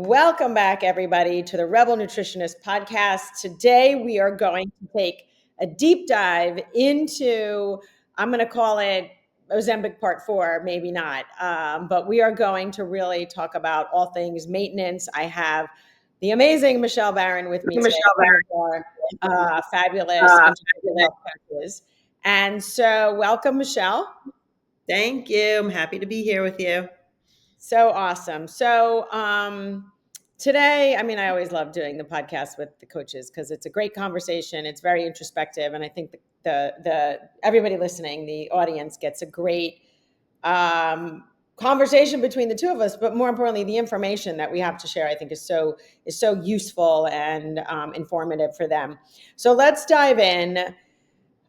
Welcome back, everybody, to the Rebel Nutritionist podcast. Today, we are going to take a deep dive into, I'm going to call it Ozempic Part 4, maybe not, but we are going to really talk about all things maintenance. I have the amazing Michele Baron with me today, one of our fabulous integrative health coaches. And so, welcome, Michele. Thank you. I'm happy to be here with you. So awesome. So today, I always love doing the podcast with the coaches because it's a great conversation. It's very introspective, and I think the everybody listening, the audience, gets a great conversation between the two of us. But more importantly, the information that we have to share, I think, is so useful and informative for them. So let's dive in.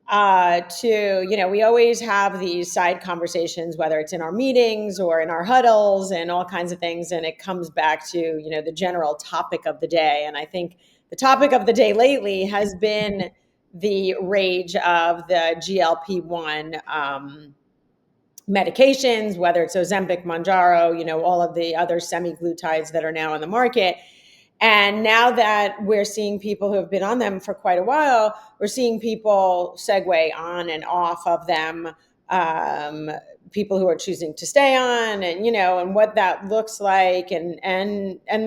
We always have these side conversations, whether it's in our meetings or in our huddles and all kinds of things. And it comes back to, the general topic of the day. And I think the topic of the day lately has been the rage of the GLP-1 medications, whether it's Ozempic, Mounjaro, all of the other semaglutides that are now on the market. And now that we're seeing people who have been on them for quite a while, we're seeing people segue on and off of them, people who are choosing to stay on, and what that looks like, and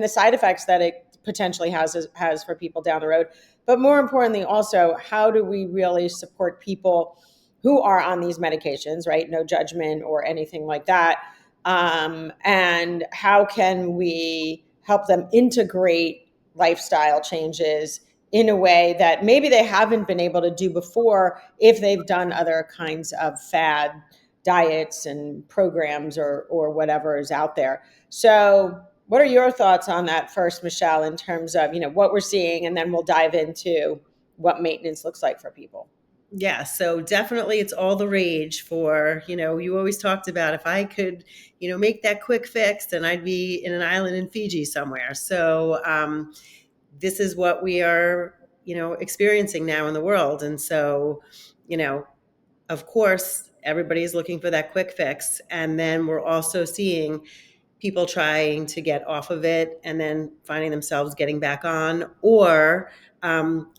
the side effects that it potentially has for people down the road. But more importantly, also, how do we really support people who are on these medications, right? No judgment or anything like that. And how can we help them integrate lifestyle changes in a way that maybe they haven't been able to do before if they've done other kinds of fad diets and programs or whatever is out there. So what are your thoughts on that first, Michele, in terms of, what we're seeing, and then we'll dive into what maintenance looks like for people? Yeah, so definitely it's all the rage for, you always talked about if I could, make that quick fix, then I'd be in an island in Fiji somewhere. So this is what we are, experiencing now in the world. And so, of course, everybody is looking for that quick fix. And then we're also seeing people trying to get off of it and then finding themselves getting back on, or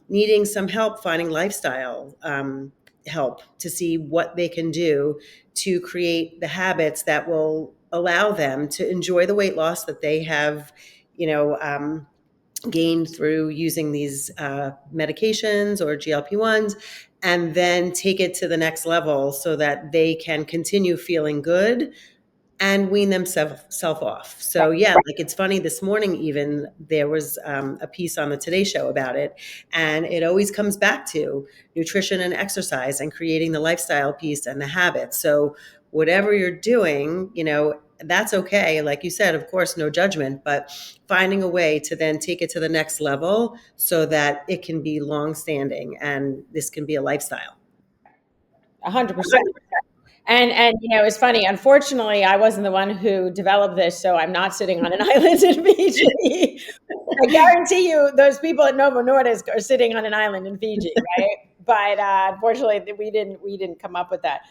needing some help finding lifestyle help to see what they can do to create the habits that will allow them to enjoy the weight loss that they have, gained through using these medications or GLP-1s, and then take it to the next level so that they can continue feeling good and wean themselves off. So yeah, like it's funny, this morning even there was a piece on the Today Show about it, and it always comes back to nutrition and exercise and creating the lifestyle piece and the habits. So whatever you're doing, that's okay. Like you said, of course, no judgment, but finding a way to then take it to the next level so that it can be long-standing and this can be a lifestyle. 100%. And it's funny. Unfortunately, I wasn't the one who developed this, so I'm not sitting on an island in Fiji. I guarantee you, those people at Novo Nordisk are sitting on an island in Fiji, right? But unfortunately, we didn't come up with that.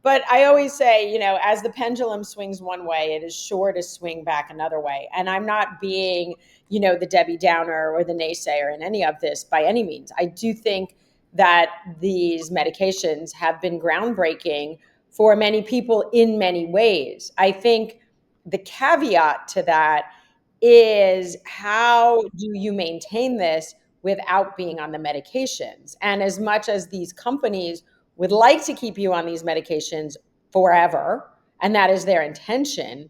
But I always say, as the pendulum swings one way, it is sure to swing back another way. And I'm not being, the Debbie Downer or the naysayer in any of this by any means. I do think that these medications have been groundbreaking for many people in many ways. I think the caveat to that is, how do you maintain this without being on the medications? And as much as these companies would like to keep you on these medications forever, and that is their intention,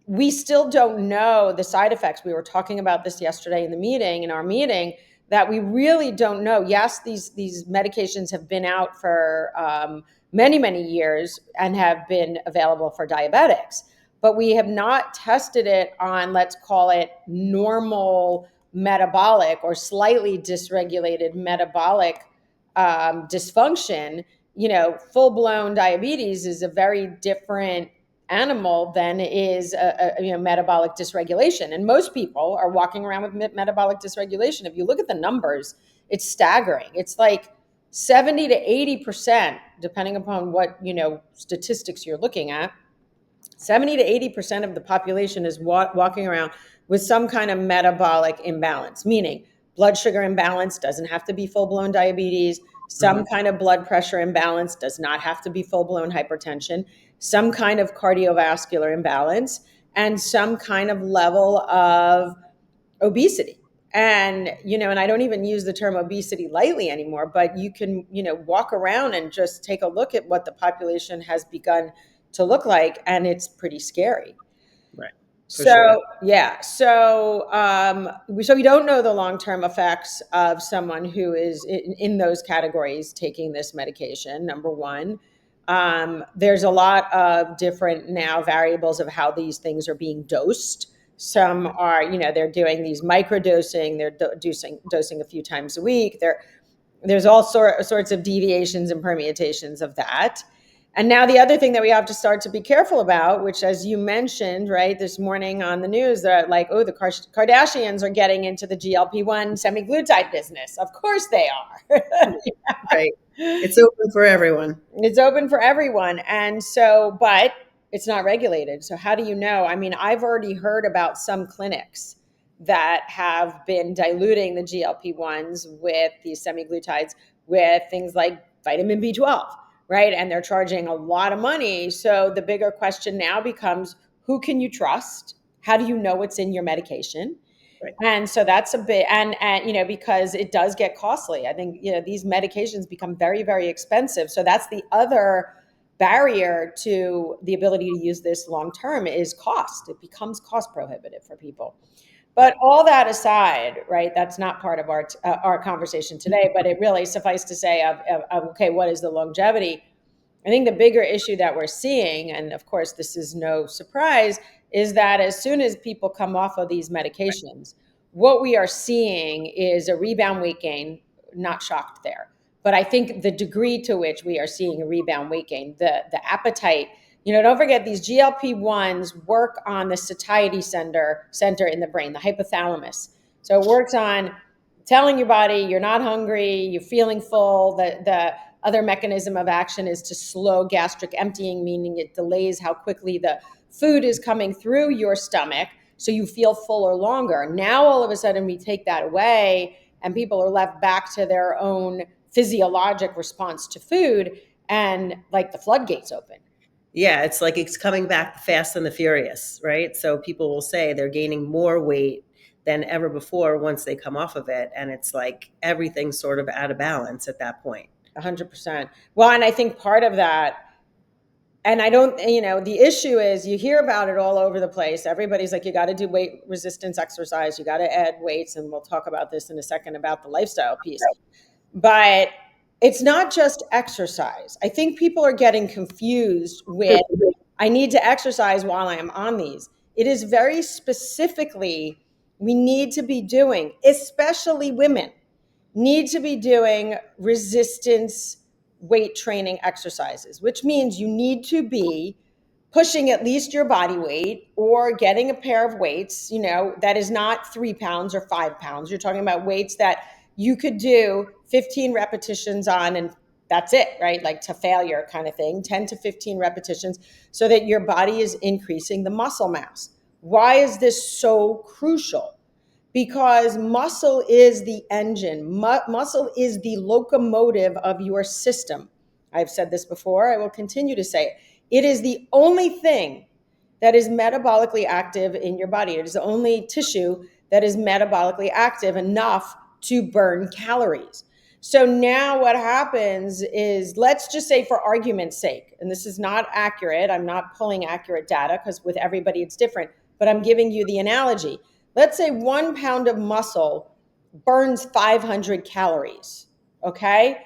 we still don't know the side effects. We were talking about this yesterday in our meeting, that we really don't know. Yes, these medications have been out for many, many years and have been available for diabetics, but we have not tested it on, let's call it, normal metabolic or slightly dysregulated metabolic dysfunction. Full-blown diabetes is a very different animal than is metabolic dysregulation. And most people are walking around with metabolic dysregulation. If you look at the numbers, it's staggering. It's like 70 to 80%, depending upon what statistics you're looking at. 70 to 80% of the population is walking around with some kind of metabolic imbalance, meaning blood sugar imbalance doesn't have to be full-blown diabetes, some kind of blood pressure imbalance does not have to be full-blown hypertension, some kind of cardiovascular imbalance, and some kind of level of obesity. And, and I don't even use the term obesity lightly anymore, but you can, walk around and just take a look at what the population has begun to look like, and it's pretty scary. Right. For So sure. yeah, so we don't know the long-term effects of someone who is in those categories taking this medication. Number one, there's a lot of different now variables of how these things are being dosed. Some are, they're doing these microdosing, they're dosing a few times a week. There's all sorts of deviations and permutations of that. And now the other thing that we have to start to be careful about, which, as you mentioned, right, this morning on the news, that like, oh, the Kardashians are getting into the GLP-1 semaglutide business. Of course they are. Right. It's open for everyone. It's open for everyone. And so, but it's not regulated. So how do you know? I mean, I've already heard about some clinics that have been diluting the GLP-1s with these semaglutides with things like vitamin B12, right? And they're charging a lot of money. So the bigger question now becomes, who can you trust? How do you know what's in your medication? Right. And so that's a bit, and because it does get costly. I think these medications become very, very expensive. So that's the other barrier to the ability to use this long term is cost. It becomes cost prohibitive for people. But all that aside, right? That's not part of our conversation today. But it really suffice to say of okay, what is the longevity? I think the bigger issue that we're seeing, and of course this is no surprise, is that as soon as people come off of these medications, what we are seeing is a rebound weight gain. Not shocked there, but I think the degree to which we are seeing a rebound weight gain, the appetite. Don't forget these GLP-1s work on the satiety center in the brain, the hypothalamus. So it works on telling your body you're not hungry, you're feeling full. The other mechanism of action is to slow gastric emptying, meaning it delays how quickly the food is coming through your stomach so you feel fuller longer. Now, all of a sudden, we take that away and people are left back to their own physiologic response to food, and like the floodgates open. Yeah, it's like it's coming back fast and the furious, right? So people will say they're gaining more weight than ever before once they come off of it. And it's like everything's sort of out of balance at that point. 100%. Well, and I think part of that, and I don't, the issue is you hear about it all over the place. Everybody's like, you got to do weight resistance exercise. You got to add weights. And we'll talk about this in a second about the lifestyle piece. But it's not just exercise. I think people are getting confused with, I need to exercise while I am on these. It is very specifically, we need to be doing, especially women, need to be doing resistance weight training exercises, which means you need to be pushing at least your body weight or getting a pair of weights, that is not 3 pounds or 5 pounds. You're talking about weights that you could do 15 repetitions on and that's it, right? Like to failure kind of thing, 10 to 15 repetitions so that your body is increasing the muscle mass. Why is this so crucial? Because muscle is the engine. Muscle is the locomotive of your system. I've said this before. I will continue to say it. It is the only thing that is metabolically active in your body. It is the only tissue that is metabolically active enough to burn calories. So now what happens is, let's just say for argument's sake, and this is not accurate, I'm not pulling accurate data because with everybody it's different, but I'm giving you the analogy. Let's say 1 pound of muscle burns 500 calories, okay?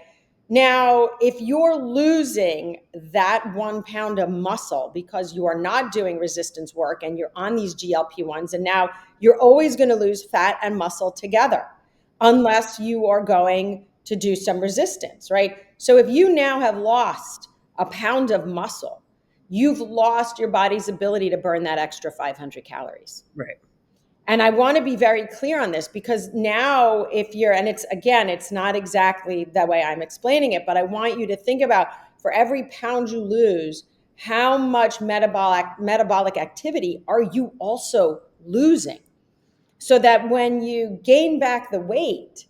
Now, if you're losing that 1 pound of muscle because you are not doing resistance work and you're on these GLP-1s, and now you're always going to lose fat and muscle together unless you are going to do some resistance, right? So if you now have lost a pound of muscle, you've lost your body's ability to burn that extra 500 calories. Right. And I want to be very clear on this because now and it's not exactly the way I'm explaining it, but I want you to think about for every pound you lose, how much metabolic activity are you also losing? So that when you gain back the weight,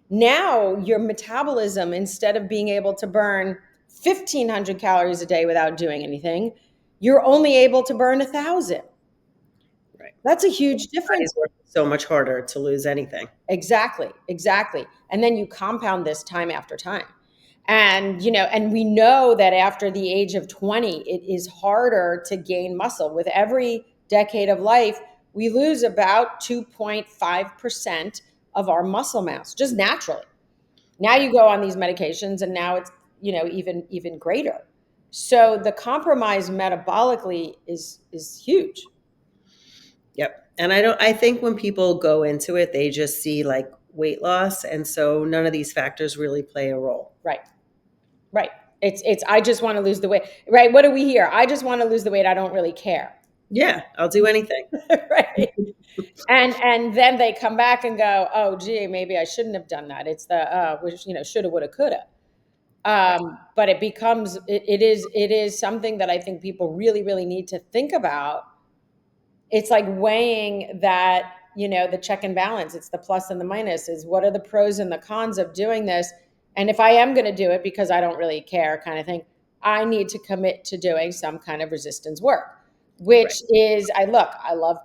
now your metabolism, instead of being able to burn 1,500 calories a day without doing anything, you're only able to burn 1,000. Right. That's a huge Body's difference. working so much harder to lose anything. Exactly, exactly. And then you compound this time after time. And, and we know that after the age of 20, it is harder to gain muscle. With every decade of life, we lose about 2.5% of our muscle mass, just naturally. Now you go on these medications and now it's, even greater. So the compromise metabolically is huge. Yep. And I think when people go into it, they just see like weight loss. And so none of these factors really play a role. Right. Right. It's I just want to lose the weight. Right. What do we hear? I just want to lose the weight. I don't really care. Yeah, I'll do anything. Right. And then they come back and go, oh gee, maybe I shouldn't have done that. It's the which, shoulda, woulda, coulda. But it is something that I think people really, really need to think about. It's like weighing that, the check and balance. It's the plus and the minus. Is what are the pros and the cons of doing this? And if I am going to do it because I don't really care, kind of thing, I need to commit to doing some kind of resistance work, Right. which is, I love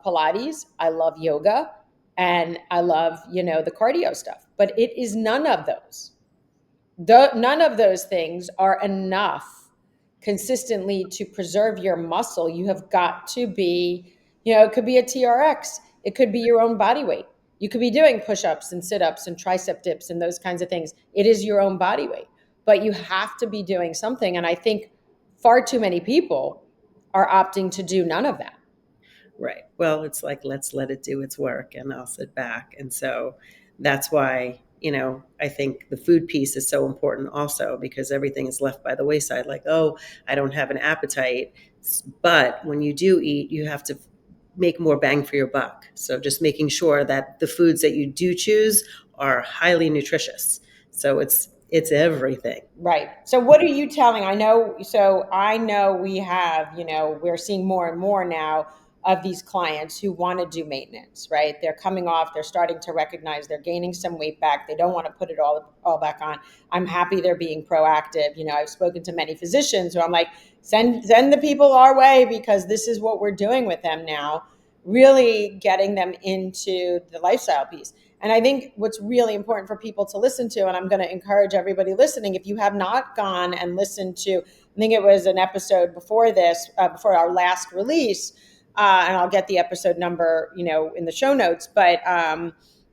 Pilates, I love yoga, and I love, the cardio stuff, but it is none of those. None of those things are enough consistently to preserve your muscle. You have got to be, it could be a TRX, it could be your own body weight. You could be doing push ups and sit ups and tricep dips and those kinds of things. It is your own body weight, but you have to be doing something. And I think far too many people are opting to do none of that. Right. Well, it's like, let's let it do its work and I'll sit back. And so that's why, I think the food piece is so important also because everything is left by the wayside. Like, oh, I don't have an appetite. But when you do eat, you have to make more bang for your buck. So just making sure that the foods that you do choose are highly nutritious. So it's everything. Right. So what are you telling? I know we have, we're seeing more and more now of these clients who want to do maintenance, right? They're coming off, they're starting to recognize they're gaining some weight back. They don't want to put it all back on. I'm happy they're being proactive. I've spoken to many physicians who I'm like, send the people our way because this is what we're doing with them now, really getting them into the lifestyle piece. And I think what's really important for people to listen to, and I'm going to encourage everybody listening, if you have not gone and listened to, I think it was an episode before this, before our last release, and I'll get the episode number, in the show notes, but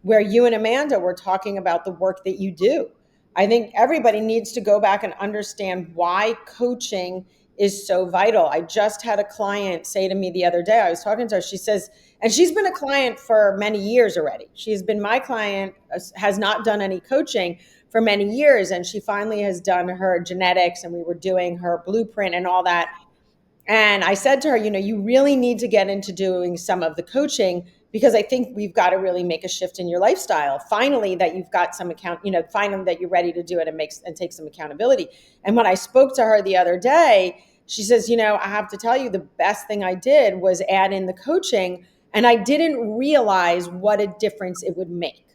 where you and Amanda were talking about the work that you do. I think everybody needs to go back and understand why coaching is so vital. I just had a client say to me the other day, I was talking to her, she says, and she's been a client for many years already. She's been my client, has not done any coaching for many years. And she finally has done her genetics and we were doing her blueprint and all that. And I said to her, you really need to get into doing some of the coaching because I think we've got to really make a shift in your lifestyle. Finally, that you've got some finally that you're ready to do it and take some accountability. And when I spoke to her the other day, she says, I have to tell you, the best thing I did was add in the coaching, and I didn't realize what a difference it would make.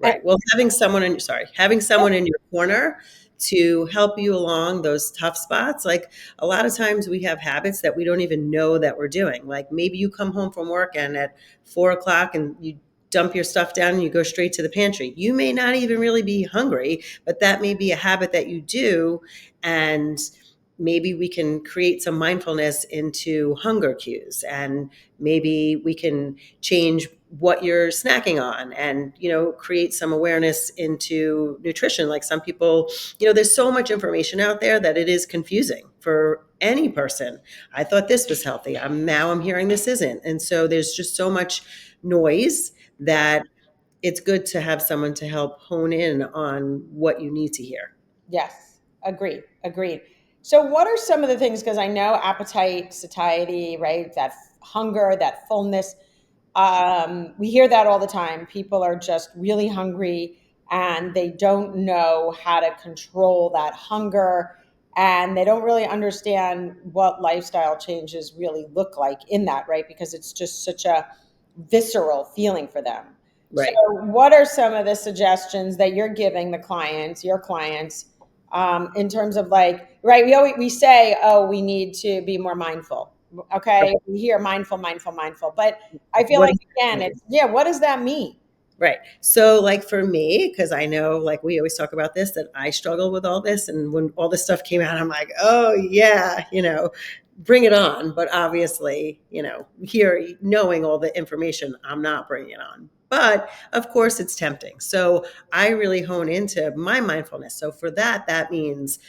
And, Right. Well, having someone in your corner to help you along those tough spots. Like a lot of times we have habits that we don't even know that we're doing. Like maybe you come home from work and at 4 o'clock and you dump your stuff down and you go straight to the pantry. You may not even really be hungry, but that may be a habit that you do. And maybe we can create some mindfulness into hunger cues, and maybe we can change what you're snacking on, and create some awareness into nutrition. Like some people, there's so much information out there that it is confusing for any person. I thought this was healthy, I'm hearing this isn't. And so there's just so much noise that it's good to have someone to help hone in on what you need to hear. yes, agreed. So what are some of the things, because I know appetite, satiety, right? That hunger, that fullness. We hear that all the time. People are just really hungry and they don't know how to control that hunger. and they don't really understand what lifestyle changes really look like in that, right? Because it's just such a visceral feeling for them. So, Right. what are some of the suggestions that you're giving the clients, your clients, in terms of like, right? We say, oh, we need to be more mindful. Okay, we hear mindful, mindful, mindful, but I feel What like does that again, mean? it's yeah. What does that mean? Right. So, like for me, because I know, like we always talk about this, that I struggle with all this. And when all this stuff came out, I'm like, oh, yeah, bring it on. But obviously, here, knowing all the information, I'm not bringing it on. But of course, it's tempting. So, I really hone into my mindfulness. So, for that, that means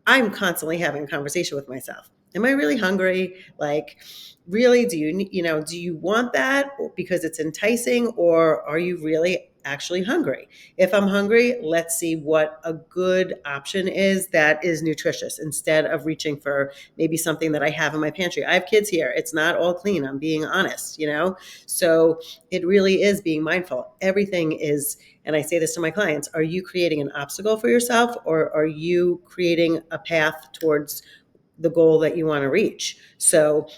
I'm constantly having a conversation with myself. Am I really hungry? Like, really, do you want that because it's enticing, or are you really actually hungry? If I'm hungry, let's see what a good option is that is nutritious, instead of reaching for maybe something that I have in my pantry. I have kids here. It's not all clean. I'm being honest. So it really is being mindful. Everything is, and I say this to my clients, are you creating an obstacle for yourself, or are you creating a path towards the goal that you want to reach? So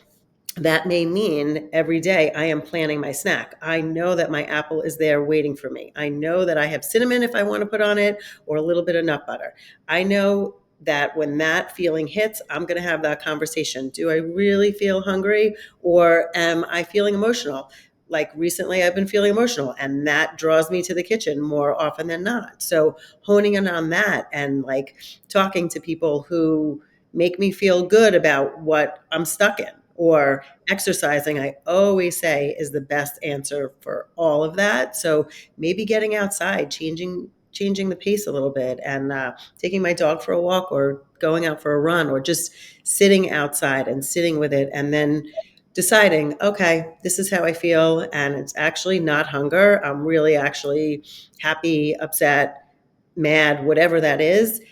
that may mean every day I am planning my snack. I know that my apple is there waiting for me. I know that I have cinnamon if I want to put on it, or a little bit of nut butter. I know that when that feeling hits, I'm going to have that conversation. Do I really feel hungry, or am I feeling emotional? Like recently, I've been feeling emotional, and that draws me to the kitchen more often than not. So, honing in on that, and like talking to people who make me feel good about what I'm stuck in, or exercising, I always say, is the best answer for all of that. So maybe getting outside, changing the pace a little bit, and taking my dog for a walk, or going out for a run, or just sitting outside and sitting with it, and then deciding, okay, this is how I feel, and it's actually not hunger. I'm really actually happy, upset, mad, whatever that is,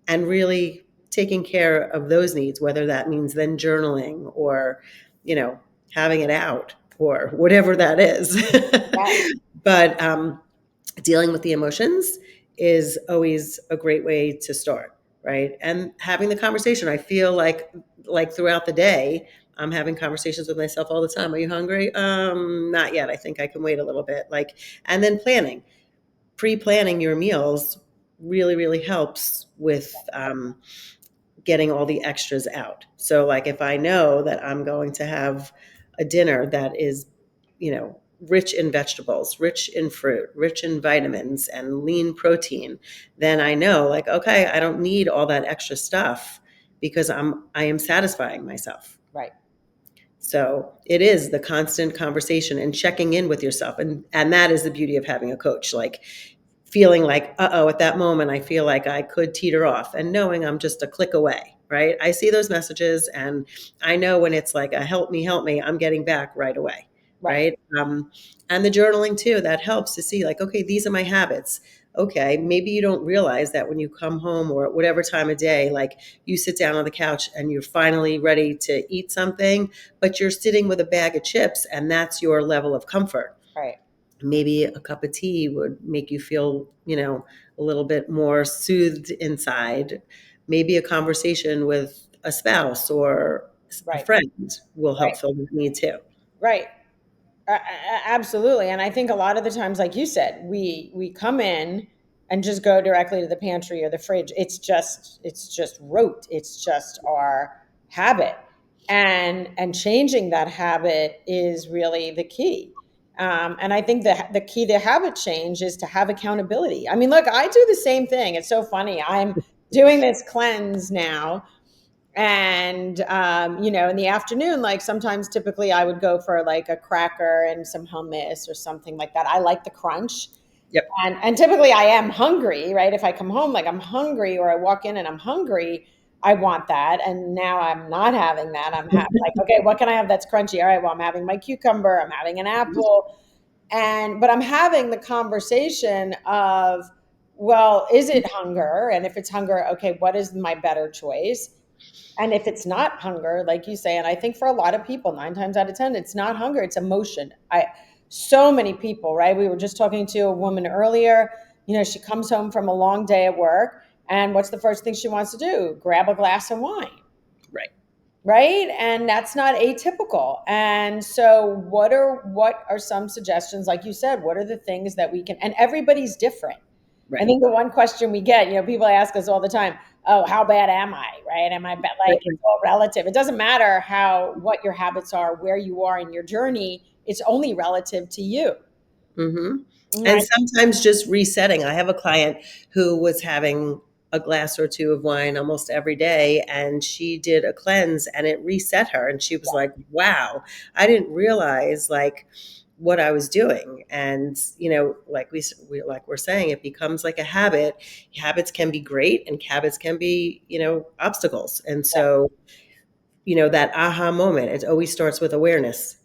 and really taking care of those needs, whether that means then journaling, or, you know, having it out, or whatever that is. Yes. But dealing with the emotions is always a great way to start, right? And having the conversation. I feel like throughout the day, I'm having conversations with myself all the time. Are you hungry? Not yet. I think I can wait a little bit. Like, and then pre-planning your meals really, really helps with getting all the extras out. So, like, if I know that I'm going to have a dinner that is, rich in vegetables, rich in fruit, rich in vitamins and lean protein, then I know, like, okay, I don't need all that extra stuff, because I am satisfying myself. Right. So it is the constant conversation and checking in with yourself. And that is the beauty of having a coach. Like, feeling like, uh-oh, at that moment, I feel like I could teeter off, and knowing I'm just a click away, right? I see those messages, and I know when it's like a help me, I'm getting back right away, Right. right? And the journaling too, that helps to see, like, okay, these are my habits. Okay, maybe you don't realize that when you come home, or at whatever time of day, like, you sit down on the couch and you're finally ready to eat something, but you're sitting with a bag of chips, and that's your level of comfort. Right. Maybe a cup of tea would make you feel, a little bit more soothed inside. Maybe a conversation with a spouse or a Right. friend will help Right. fill that need too. Right. Absolutely. And I think a lot of the times, like you said, we come in and just go directly to the pantry or the fridge. It's just rote. It's just our habit. And changing that habit is really the key. And I think the key to habit change is to have accountability. I mean, look, I do the same thing. It's so funny. I'm doing this cleanse now, and in the afternoon, like sometimes typically I would go for like a cracker and some hummus or something like that. I like the crunch. Yep. And typically I am hungry, right? If I come home like I'm hungry, or I walk in and I'm hungry, I want that. And now I'm not having that. Like, okay, what can I have that's crunchy? All right, well, I'm having my cucumber, I'm having an apple. But I'm having the conversation of, well, is it hunger? And if it's hunger, okay, what is my better choice? And if it's not hunger, like you say, and I think for a lot of people, 9 times out of 10, it's not hunger, it's emotion. So many people, right? We were just talking to a woman earlier. She comes home from a long day at work, And what's the first thing she wants to do? Grab a glass of wine. Right. Right. And that's not atypical. And so what are some suggestions? Like you said, what are the things that we can, and everybody's different. I Right. think the one question we get, people ask us all the time, oh, how bad am I? Right. Am I bad? Like, Right. it's all relative. It doesn't matter what your habits are, where you are in your journey. It's only relative to you. Mm-hmm. And Right. sometimes just resetting. I have a client who was having a glass or two of wine almost every day, and she did a cleanse and it reset her. And she was Yeah. like, wow, I didn't realize like what I was doing. And, like like we're saying, it becomes like a habit. Habits can be great and habits can be, obstacles. And Yeah. so, that aha moment, it always starts with awareness.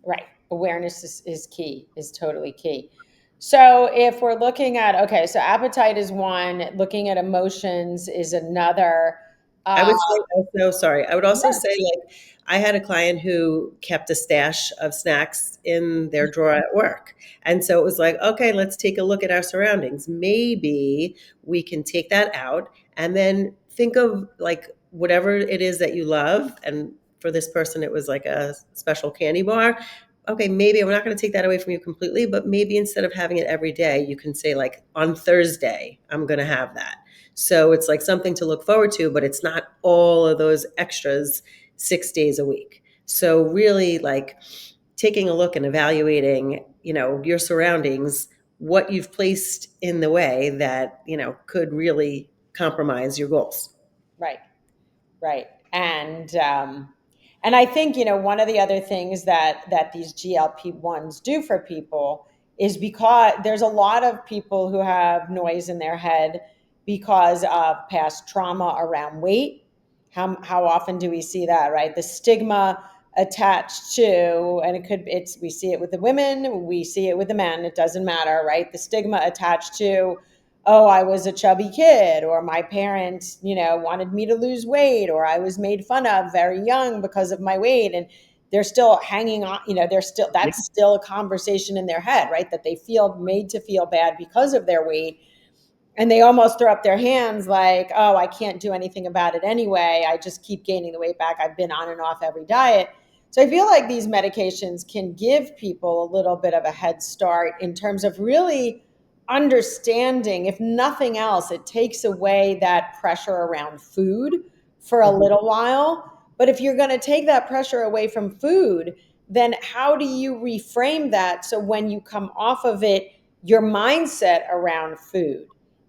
Right. Awareness is key, is totally key. So if we're looking at, okay, so appetite is one, looking at emotions is another. I Uh, would say also, sorry, I would also yeah, say like I had a client who kept a stash of snacks in their drawer at work. And so it was like, okay, let's take a look at our surroundings. Maybe we can take that out and then think of like whatever it is that you love. And for this person, it was like a special candy bar. Okay, maybe I'm not going to take that away from you completely, but maybe instead of having it every day, you can say like on Thursday, I'm going to have that. So it's like something to look forward to, but it's not all of those extras 6 days a week. So really like taking a look and evaluating, your surroundings, what you've placed in the way that, could really compromise your goals. right. Right. And I think, one of the other things that these GLP-1s do for people is because there's a lot of people who have noise in their head because of past trauma around weight. How often do we see that, right? The stigma attached to, and we see it with the women, we see it with the men, it doesn't matter, right? The stigma attached to, oh, I was a chubby kid, or my parents, wanted me to lose weight, or I was made fun of very young because of my weight. And they're still hanging on, that's still a conversation in their head, right? That they feel made to feel bad because of their weight. And they almost throw up their hands like, oh, I can't do anything about it anyway. I just keep gaining the weight back. I've been on and off every diet. So I feel like these medications can give people a little bit of a head start in terms of really understanding, if nothing else, it takes away that pressure around food for a Mhm. little while. But if you're going to take that pressure away from food, then how do you reframe that so when you come off of it, your mindset around food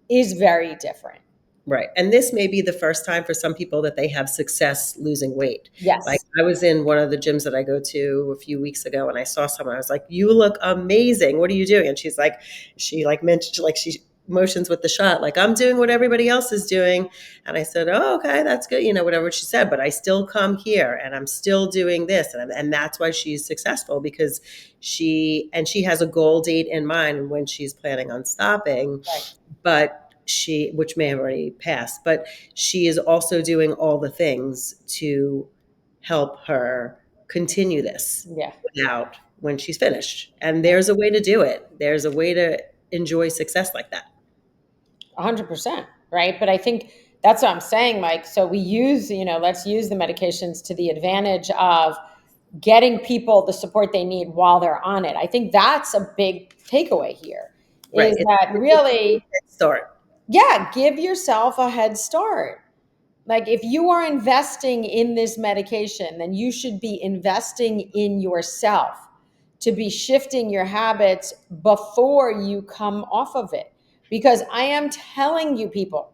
is very different? Right. And this may be the first time for some people that they have success losing weight. Like Yes. I was in one of the gyms that I go to a few weeks ago and I saw someone, I was like, you look amazing. What are you doing? And she like mentioned, like she motions with the shot, like I'm doing what everybody else is doing. And I said, oh, okay, that's good. Whatever she said, but I still come here and I'm still doing this. And that's why she's successful because she has a goal date in mind when she's planning on stopping, Right. but which may have already passed, but she is also doing all the things to help her continue this Yeah. without when she's finished. And there's a way to do it. There's a way to enjoy success like that. 100%. Right. But I think that's what I'm saying. Like, so let's use the medications to the advantage of getting people the support they need while they're on it. I think that's a big takeaway here Right. is that really, Start. yeah, give yourself a head start. Like, if you are investing in this medication, then you should be investing in yourself to be shifting your habits before you come off of it. Because I am telling you, people,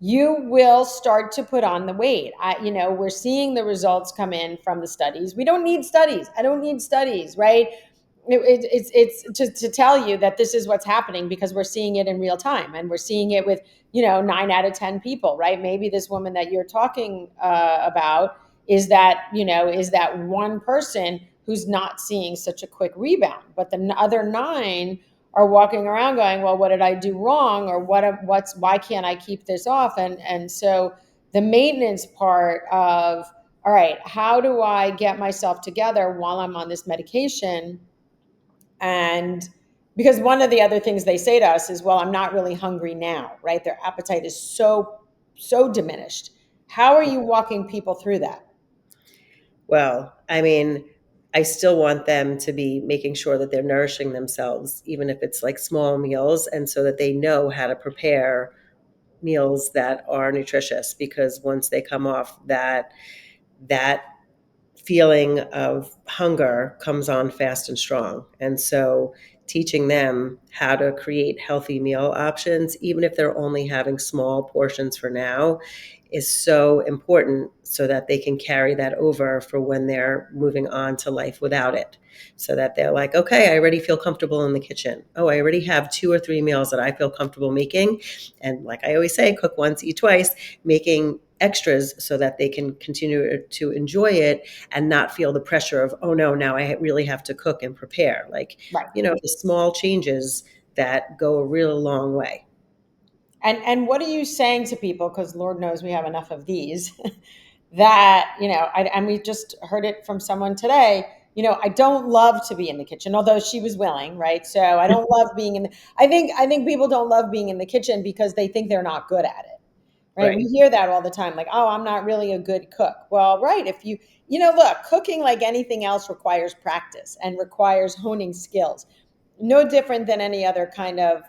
you will start to put on the weight. We're seeing the results come in from the studies. We don't need studies. I don't need studies, right? It's to tell you that this is what's happening because we're seeing it in real time and we're seeing it with 9 out of 10 people, right? Maybe this woman that you're talking about is that one person who's not seeing such a quick rebound, but the other nine are walking around going, well, what did I do wrong, or why can't I keep this off? And so the maintenance part of, all right, how do I get myself together while I'm on this medication and Because one of the other things they say to us is, well, I'm not really hungry now, right? Their appetite is so diminished. How are you walking people through that? Well, I mean, I still want them to be making sure that they're nourishing themselves, even if it's like small meals, and so that they know how to prepare meals that are nutritious. Because once they come off that feeling of hunger comes on fast and strong. And so teaching them how to create healthy meal options, even if they're only having small portions for now, is so important so that they can carry that over for when they're moving on to life without it. So that they're like, okay, I already feel comfortable in the kitchen. Oh, I already have 2 or 3 meals that I feel comfortable making. And like I always say, cook once, eat twice, making extras so that they can continue to enjoy it and not feel the pressure of, oh no, now I really have to cook and prepare. Like, Right. the small changes that go a real long way. And what are you saying to people? Because Lord knows we have enough of these. That and we just heard it from someone today. I don't love to be in the kitchen, although she was willing, right? So I don't love being in. I think people don't love being in the kitchen because they think they're not good at it, right? We Right. hear that all the time, like, oh, I'm not really a good cook. Well, right, if look, cooking like anything else requires practice and requires honing skills, no different than any other kind of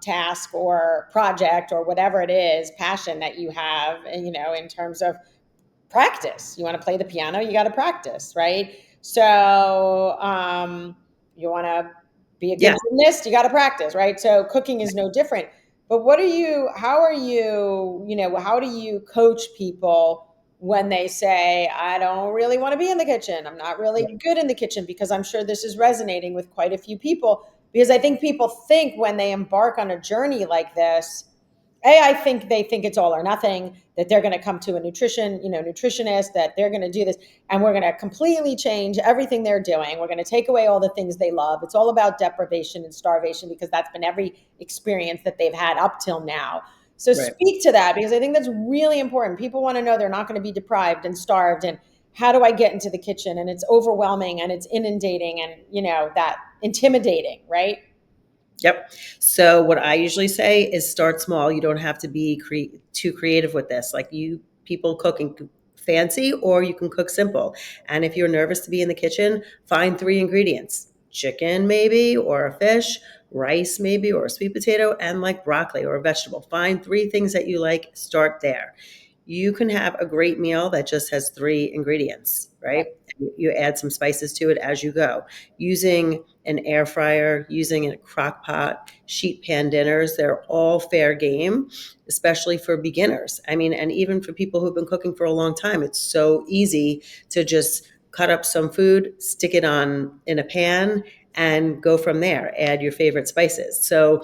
task or project or whatever it is, passion that you have, and in terms of practice. You want to play the piano, you got to practice, right? So you want to be a good Yeah. gymnast, you got to practice, right? So cooking is no different. But how are you, how do you coach people when they say, I don't really want to be in the kitchen? I'm not really good in the kitchen, because I'm sure this is resonating with quite a few people. Because I think people think when they embark on a journey like this, I think they think it's all or nothing, that they're going to come to a nutritionist, that they're going to do this, and we're going to completely change everything they're doing. We're going to take away all the things they love. It's all about deprivation and starvation, because that's been every experience that they've had up till now. So Right. speak to that, because I think that's really important. People want to know they're not going to be deprived and starved, and how do I get into the kitchen? And it's overwhelming and it's inundating and, that intimidating, right? Yep. So what I usually say is start small. You don't have to be too creative with this. Like, you people cooking fancy, or you can cook simple. And if you're nervous to be in the kitchen, find 3 ingredients: chicken maybe, or a fish, rice maybe, or a sweet potato, and like broccoli or a vegetable. Find 3 things that you like. Start there. You can have a great meal that just has 3 ingredients, right? You add some spices to it as you go. Using an air fryer, using a crock pot, sheet pan dinners, they're all fair game, especially for beginners. I mean, and even for people who've been cooking for a long time, it's so easy to just cut up some food, stick it on in a pan, and go from there. Add your favorite spices. So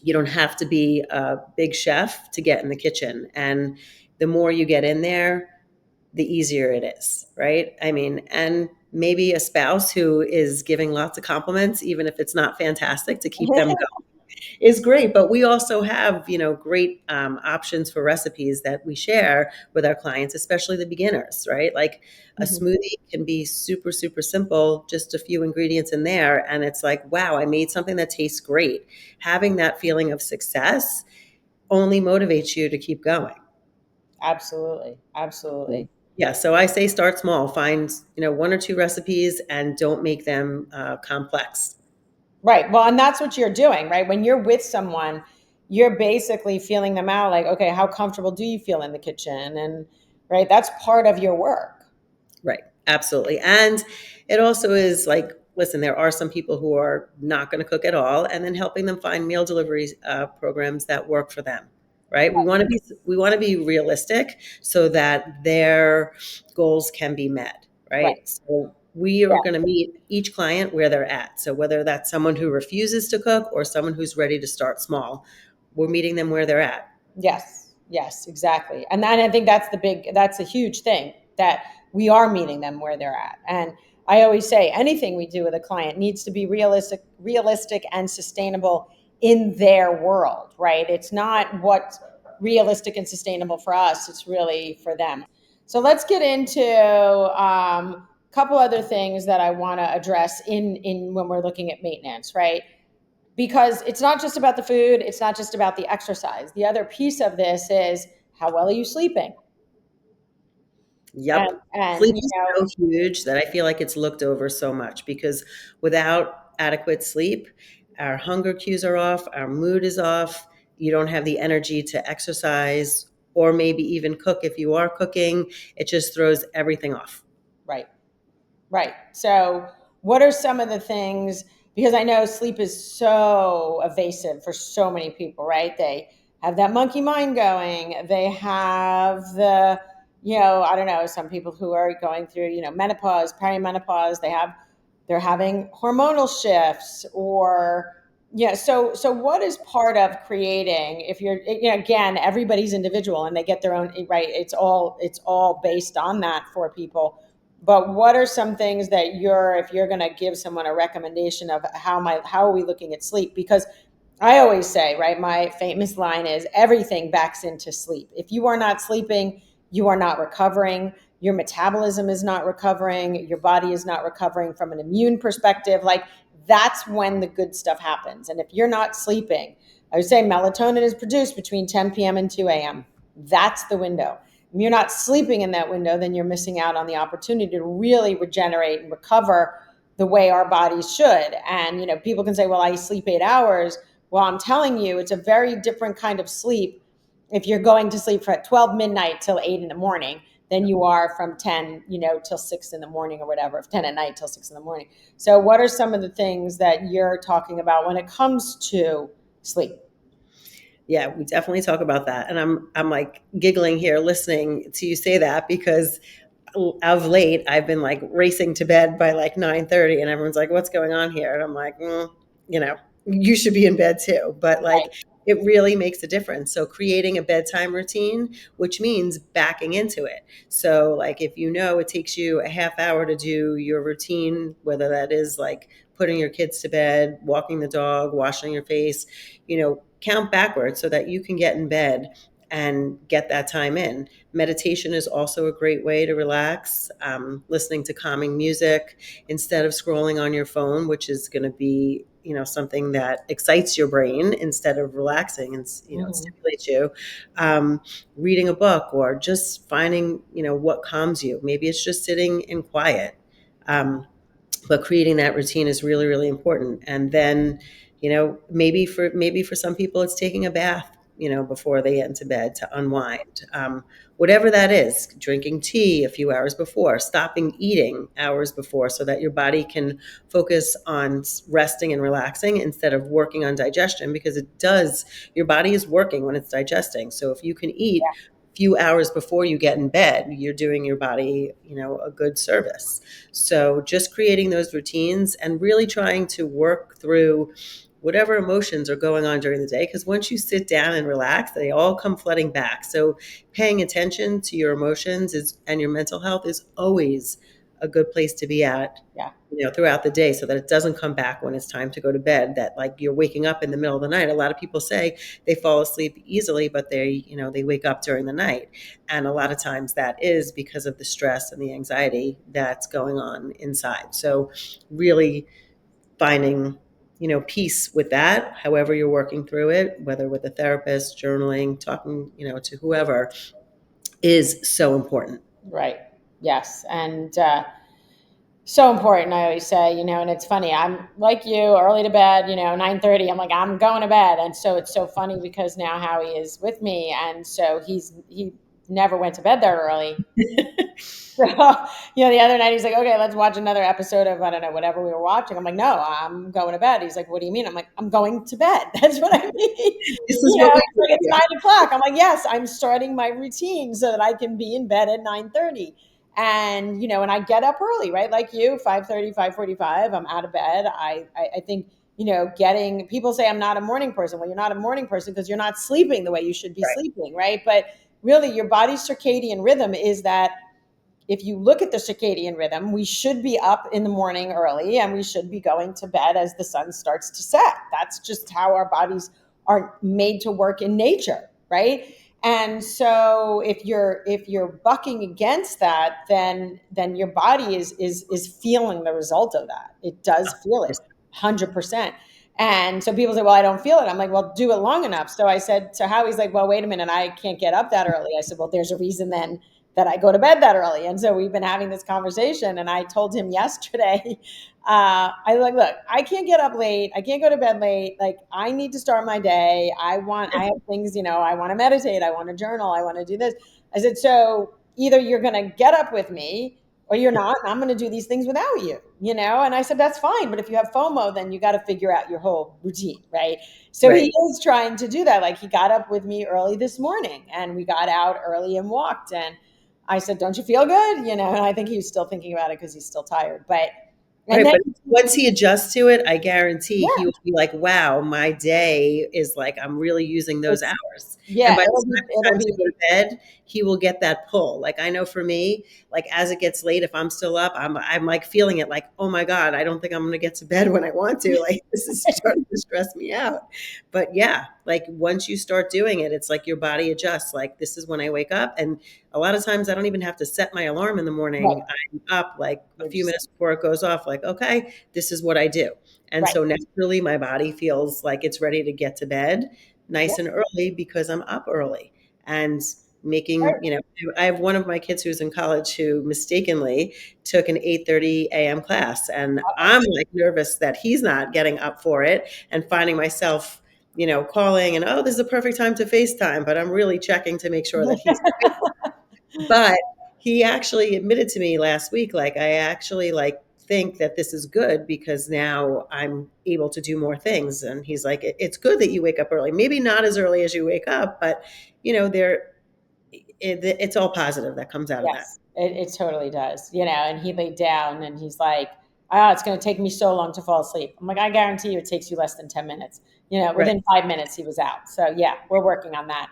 you don't have to be a big chef to get in the kitchen. And the more you get in there, the easier it is, right? I mean, and maybe a spouse who is giving lots of compliments, even if it's not fantastic, to keep them going, is great. But we also have, great options for recipes that we share with our clients, especially the beginners, right? Like, a Mhm. smoothie can be super, super simple, just a few ingredients in there. And it's like, wow, I made something that tastes great. Having that feeling of success only motivates you to keep going. Absolutely. Absolutely. Yeah, so I say start small. Find 1 or 2 recipes and don't make them complex. Right. Well, and that's what you're doing, right? When you're with someone, you're basically feeling them out, like, okay, how comfortable do you feel in the kitchen? And right, that's part of your work. Right, absolutely. And it also is like, listen, there are some people who are not going to cook at all, and then helping them find meal delivery programs that work for them. Right? We want to be realistic so that their goals can be met. Right. Right? So we are Yeah. going to meet each client where they're at. So whether that's someone who refuses to cook or someone who's ready to start small, we're meeting them where they're at. Yes. Yes, exactly. And then I think that's a huge thing, that we are meeting them where they're at. And I always say anything we do with a client needs to be realistic and sustainable in their world, right? It's not what's realistic and sustainable for us, it's really for them. So let's get into couple other things that I want to address in when we're looking at maintenance, right? Because it's not just about the food, it's not just about the exercise. The other piece of this is, how well are you sleeping? Yep. And Sleep is so huge that I feel like it's looked over so much because without adequate sleep, our hunger cues are off, our mood is off, you don't have the energy to exercise or maybe even cook if you are cooking. It just throws everything off. right. Right. So, what are some of the things? Because I know sleep is so evasive for so many people, right? They have that monkey mind going. They have the, I don't know, some people who are going through, menopause, perimenopause. They're having hormonal shifts, or So what is part of creating? If you're, again, everybody's individual and they get their own, right? It's all based on that for people, but what are some things that if you're going to give someone a recommendation of how are we looking at sleep? Because I always say, right, my famous line is everything backs into sleep. If you are not sleeping, you are not recovering. Your metabolism is not recovering. Your body is not recovering from an immune perspective. Like, that's when the good stuff happens. And if you're not sleeping, I would say melatonin is produced between 10 p.m. and 2 a.m. That's the window. If you're not sleeping in that window, then you're missing out on the opportunity to really regenerate and recover the way our bodies should. And, people can say, well, I sleep 8 hours. Well, I'm telling you, it's a very different kind of sleep if you're going to sleep at 12 midnight till 8 in the morning than you are from 10, till 6 in the morning or whatever, 10 at night till 6 in the morning. So what are some of the things that you're talking about when it comes to sleep? Yeah, we definitely talk about that. And I'm like giggling here listening to you say that because of late I've been like racing to bed by like 9:30 and everyone's like, what's going on here? And I'm like, you know, you should be in bed too. But Right. like it really makes a difference. So creating a bedtime routine, which means backing into it. So like if you know it takes you a half hour to do your routine, whether that is like putting your kids to bed, walking the dog, washing your face, count backwards so that you can get in bed and get that time in. Meditation is also a great way to relax. Listening to calming music instead of scrolling on your phone, which is going to be, something that excites your brain instead of relaxing and, Mm-hmm. stimulates you. Um, Reading a book or just finding, what calms you. Maybe it's just sitting in quiet. But creating that routine is really, really important. And then, maybe for some people it's taking a bath, before they get into bed to unwind. Whatever that is, drinking tea a few hours before, stopping eating hours before, so that your body can focus on resting and relaxing instead of working on digestion, because your body is working when it's digesting. So if you can eat few hours before you get in bed, you're doing your body, a good service. So just creating those routines and really trying to work through whatever emotions are going on during the day, because once you sit down and relax, they all come flooding back. So paying attention to your emotions and your mental health is always a good place to be at, Yeah. throughout the day, so that it doesn't come back when it's time to go to bed, that like you're waking up in the middle of the night. A lot of people say they fall asleep easily, but they wake up during the night. And a lot of times that is because of the stress and the anxiety that's going on inside. So really finding, peace with that, however you're working through it, whether with a therapist, journaling, talking, to whoever, is so important. Right. Yes. And so important. I always say, and it's funny. I'm like you, early to bed. 9:30. I'm like, I'm going to bed, and so it's so funny because now Howie is with me, and so he never went to bed that early. So, the other night he's like, okay, let's watch another episode of, I don't know, whatever we were watching. I'm like, no, I'm going to bed. He's like, what do you mean? I'm like, I'm going to bed. That's what I mean. This is what we It's do like it's here. 9 o'clock. I'm like, yes, I'm starting my routine so that I can be in bed at 9:30. And, and I get up early, right? Like you, 5:30, 5:45, I'm out of bed. I think, getting, people say I'm not a morning person. Well, you're not a morning person because you're not sleeping the way you should be Right. sleeping, right? But really your body's circadian rhythm is that if you look at the circadian rhythm, we should be up in the morning early and we should be going to bed as the sun starts to set. That's just how our bodies are made to work in nature, right? And so if you're bucking against that, then your body is feeling the result of that. It does feel it 100%. And so people say, well, I don't feel it. I'm like, well, do it long enough. So I said to Howie's like, well, wait a minute, I can't get up that early. I said, well, there's a reason then that I go to bed that early. And so we've been having this conversation. And I told him yesterday, I like, look, I can't get up late. I can't go to bed late. Like, I need to start my day. I have things, I want to meditate. I want to journal. I want to do this. I said, so either you're going to get up with me or you're not, and I'm going to do these things without you. And I said, that's fine. But if you have FOMO, then you got to figure out your whole routine, right? So Right. he is trying to do that. Like, he got up with me early this morning and we got out early and walked. And I said, don't you feel good? And I think he was still thinking about it because he's still tired. And Right, then, but once he adjusts to it, I guarantee he yeah, will be like, "Wow, my day is like I'm really using those it's, hours." And yeah, by the it'll time to be, go to bed, he will get that pull. Like I know for me, like as it gets late, if I'm still up, I'm like feeling it like, "Oh my God, I don't think I'm going to get to bed when I want to." Like this is starting to stress me out. But yeah, like once you start doing it, it's like your body adjusts. Like this is when I wake up, and a lot of times I don't even have to set my alarm in the right. morning. Up like a You're few just, minutes before it goes off, like, okay, this is what I do. And right. so naturally, my body feels like it's ready to get to bed Yeah, nice and early because I'm up early and right. making, I have one of my kids who's in college who mistakenly took an 8:30 a.m. class. And I'm like nervous that he's not getting up for it and finding myself, calling and, oh, this is a perfect time to FaceTime, but I'm really checking to make sure that he's but he actually admitted to me last week, like, I actually like think that this is good because now I'm able to do more things. And he's like, It's good that you wake up early. Maybe not as early as you wake up, but it's all positive that comes out of that." Yes, it totally does. And he laid down and he's like, oh, it's going to take me so long to fall asleep. I'm like, I guarantee you it takes you less than 10 minutes. Right. Within 5 minutes he was out. So yeah, we're working on that.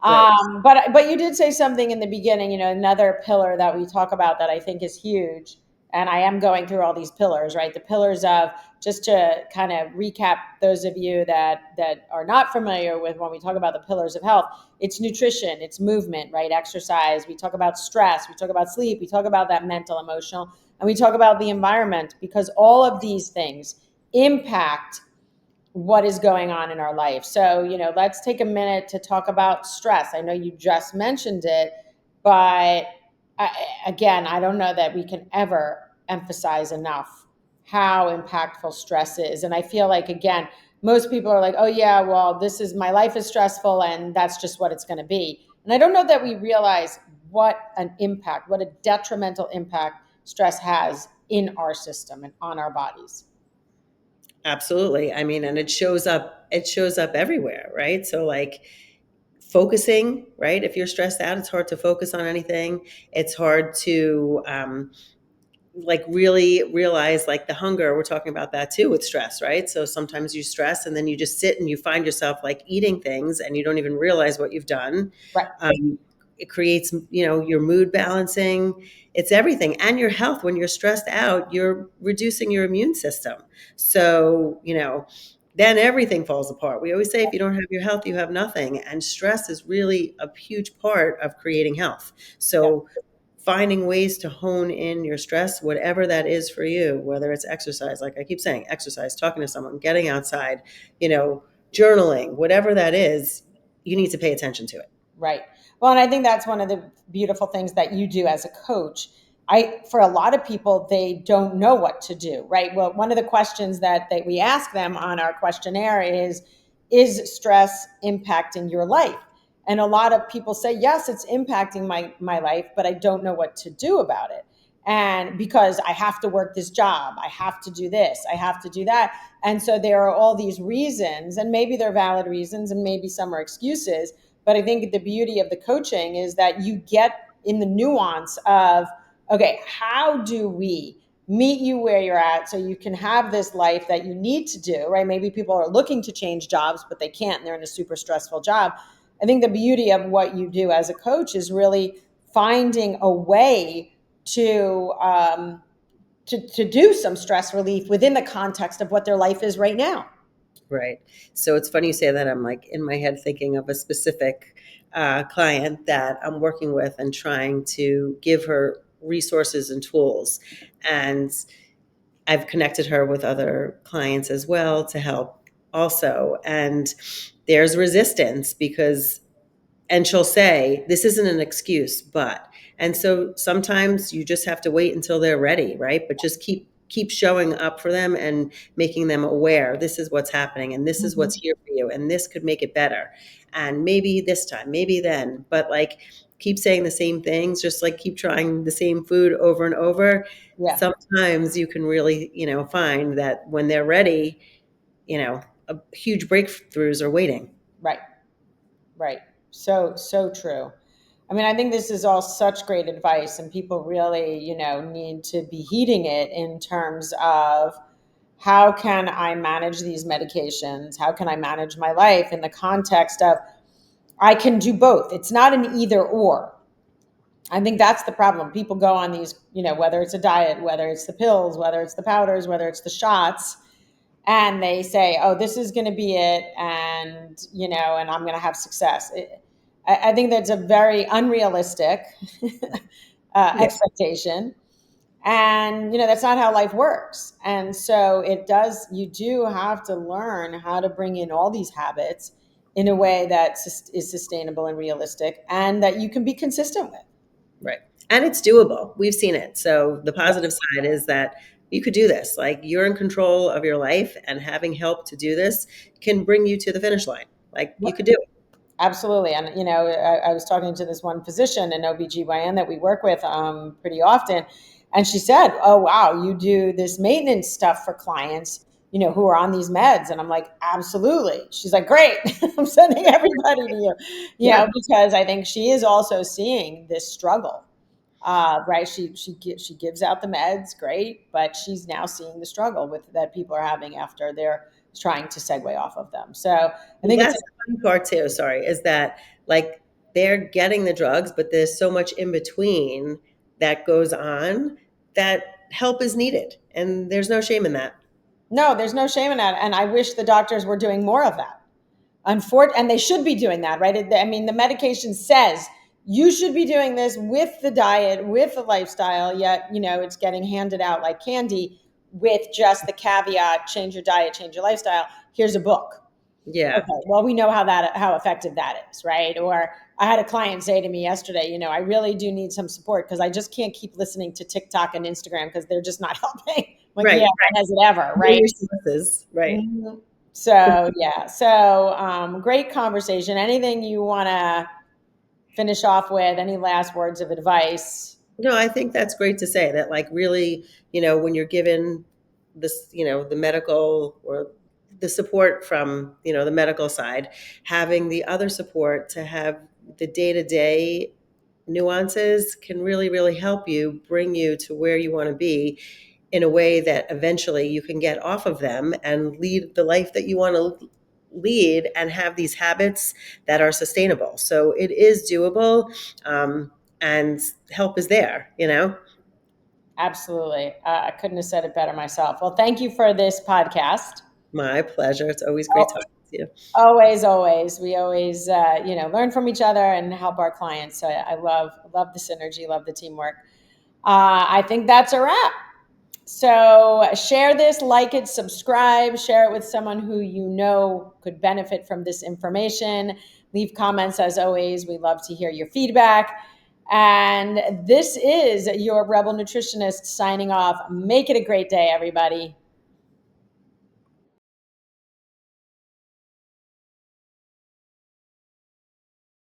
Right. But you did say something in the beginning, another pillar that we talk about that I think is huge. And I am going through all these pillars, right? The pillars of, just to kind of recap those of you that are not familiar with when we talk about the pillars of health, it's nutrition, it's movement, right? Exercise. We talk about stress, we talk about sleep, we talk about that mental, emotional, and we talk about the environment, because all of these things impact what is going on in our life. So, let's take a minute to talk about stress. I know you just mentioned it, but again, I don't know that we can ever emphasize enough how impactful stress is. And I feel like, again, most people are like, oh, yeah, well, my life is stressful and that's just what it's going to be. And I don't know that we realize what a detrimental impact stress has in our system and on our bodies. Absolutely. I mean, and it shows up everywhere, right? So like focusing, right? If you're stressed out, it's hard to focus on anything. It's hard to like really realize like the hunger. We're talking about that too with stress, right? So sometimes you stress and then you just sit and you find yourself like eating things and you don't even realize what you've done. Right. It creates, your mood balancing. It's everything. And your health. When you're stressed out, you're reducing your immune system. So, then everything falls apart. We always say if you don't have your health, you have nothing. And stress is really a huge part of creating health. Yeah. So finding ways to hone in your stress, whatever that is for you, whether it's exercise, like I keep saying, exercise, talking to someone, getting outside, journaling, whatever that is, you need to pay attention to it. Right. Well, and I think that's one of the beautiful things that you do as a coach. For a lot of people, they don't know what to do, right? Well, one of the questions that we ask them on our questionnaire is stress impacting your life? And a lot of people say, yes, it's impacting my life, but I don't know what to do about it. And because I have to work this job, I have to do this, I have to do that. And so there are all these reasons, and maybe they're valid reasons, and maybe some are excuses. But I think the beauty of the coaching is that you get in the nuance of, okay, how do we meet you where you're at so you can have this life that you need to do, right? Maybe people are looking to change jobs, but they can't, and they're in a super stressful job. I think the beauty of what you do as a coach is really finding a way to do some stress relief within the context of what their life is right now. Right. So it's funny you say that. I'm like in my head thinking of a specific client that I'm working with and trying to give her resources and tools. And I've connected her with other clients as well to help also. And there's resistance because, and she'll say, this isn't an excuse, but, and so sometimes you just have to wait until they're ready, right? But just keep showing up for them and making them aware this is what's happening and this is Mhm. what's here for you and this could make it better. And maybe this time, maybe then, but like keep saying the same things, just like keep trying the same food over and over. Yeah, Sometimes you can really, find that when they're ready, huge breakthroughs are waiting. right, right. So true. I mean, I think this is all such great advice, and people really, need to be heeding it in terms of how can I manage these medications? How can I manage my life in the context of I can do both? It's not an either or. I think that's the problem. People go on these, whether it's a diet, whether it's the pills, whether it's the powders, whether it's the shots, and they say, "Oh, this is going to be it," and I'm going to have success. I think that's a very unrealistic Yeah. expectation, and that's not how life works. And so it does. You do have to learn how to bring in all these habits in a way that is sustainable and realistic, and that you can be consistent with. Right. And it's doable. We've seen it. So the positive Yes. side is that you could do this. Like you're in control of your life and having help to do this can bring you to the finish line. Like you could do it. Absolutely. And, I was talking to this one physician, an OBGYN that we work with pretty often. And she said, "Oh, wow, you do this maintenance stuff for clients, who are on these meds." And I'm like, "Absolutely." She's like, "Great. I'm sending everybody to you," Yeah. because I think she is also seeing this struggle. Right. She gives out the meds. Great. But she's now seeing the struggle that people are having after they're trying to segue off of them. So I Well, think it's that's the funny part too, sorry, is that like they're getting the drugs, but there's so much in between that goes on that help is needed. And there's no shame in that. No, there's no shame in that. And I wish the doctors were doing more of that. And they should be doing that, right? I mean, the medication says you should be doing this with the diet, with the lifestyle, yet, it's getting handed out like candy with just the caveat, change your diet, change your lifestyle. Here's a book. Yeah. Okay, well, we know how effective that is, right? Or I had a client say to me yesterday, I really do need some support because I just can't keep listening to TikTok and Instagram because they're just not helping. I'm like, Right. yeah, when has it ever, Know right? your sources. Right. Mhm. So yeah, so great conversation. Anything you want to finish off with? Any last words of advice? No, I think that's great to say that, like, really, when you're given this, the medical or the support from, the medical side, having the other support to have the day to day nuances can really, really help you bring you to where you want to be in a way that eventually you can get off of them and lead the life that you want to lead and have these habits that are sustainable. So it is doable. And help is there. Absolutely. I couldn't have said it better myself. Well, thank you for this podcast. My pleasure. It's always great talking to you. Always, always. We always, learn from each other and help our clients. So I love the synergy, love the teamwork. I think that's a wrap. So share this, like it, subscribe, share it with someone who could benefit from this information. Leave comments as always. We love to hear your feedback. And this is your Rebel Nutritionist signing off. Make it a great day, everybody.